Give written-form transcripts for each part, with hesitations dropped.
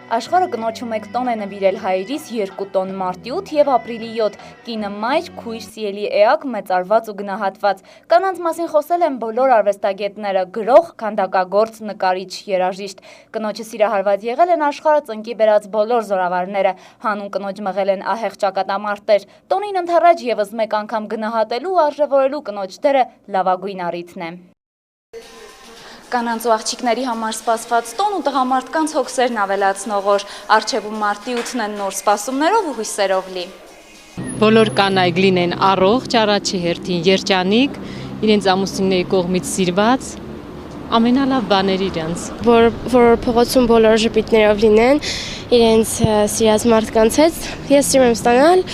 Աշխարհը կնոջը 1 տոն է նվիրել հայրիս 2 տոն մարտի 8 եւ ապրիլի 7, կինը մայր, քույր, սիրելի էակ, մեծարված ու գնահատված։ Կանանց մասին խոսել են բոլոր արվեստագետները՝ գրող, քանդակագործ, նկարիչ, երաժիշտ։ Կնոջը սիրահարված եղել են աշխարհը ծնկի բերած բոլոր զորավարները, հանուն կնոջ մղել են ահեղ ճակատամարտեր։ Տոնին ընդառաջ եւս 1 անգամ գնահատելու ու արժևորելու կնոջ դերը լավագույն առիթն է։ Կանանց ու աղջիկների համար սպասված տոն ու տղամարդկանց հոգսերն ավելացնող օր, առջևում մարտի 8-ն են նոր սպասումներով ու հույսերով լի։ Բոլոր կանայք լինեն առողջ, առաջի հերթին երջանիկ, իրենց ամուսինների կողմից սիրված, ամենալավ բաներ իրենց։ Որ փողոցում բոլոր ժպիտներով լինեն, իրենց սիրած մարդկանց հետ, ես սիրում եմ ստանալ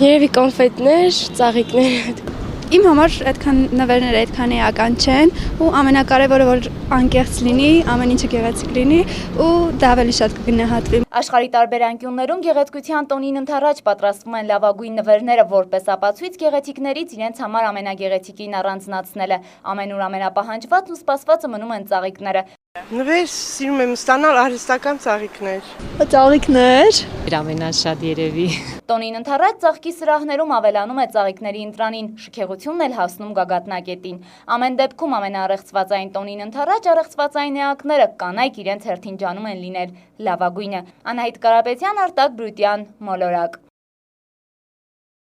երևի կոնֆետներ, ծաղիկներ։ Իմ համար այդքան նվերները այդքան էական չեն ու ամենակարևորը որ անկեղծ լինի, ամեն ինչը գեղեցիկ լինի ու դա ավելի շատ կգնահատվի։ Աշխարհի տարբեր անկյուններում գեղեցկության տոնին ընդառաջ պատրաստվում են լավագույն նվերները, որպես ապացույց գեղեցիկներից իրենց համար ամենագեղեցիկին առանձնացնելը։ Ամենուր ամենապահանջված ու սպասվածը մնում են ծաղիկները։ Նվեր սիրում եմ ստանալ արհեստական ծաղիկներ։ Ծաղիկներ։ Ամենաշատ երևի։ Տոնին ընդառաջ ծաղկի սրահներում ավելանում է ծաղիկների ընտրանին, շքեղությունն էլ հասնում գագաթնակետին։ Ամեն դեպքում ամենաառեղծվածային տոնին ընդառաջ առեղծվածային էակները կանայք իրենց հերթին ջանում են լինել լավագույնը։ Անահիտ Կարապետյան, Արտակ Բրուտյան, Մոլորակ։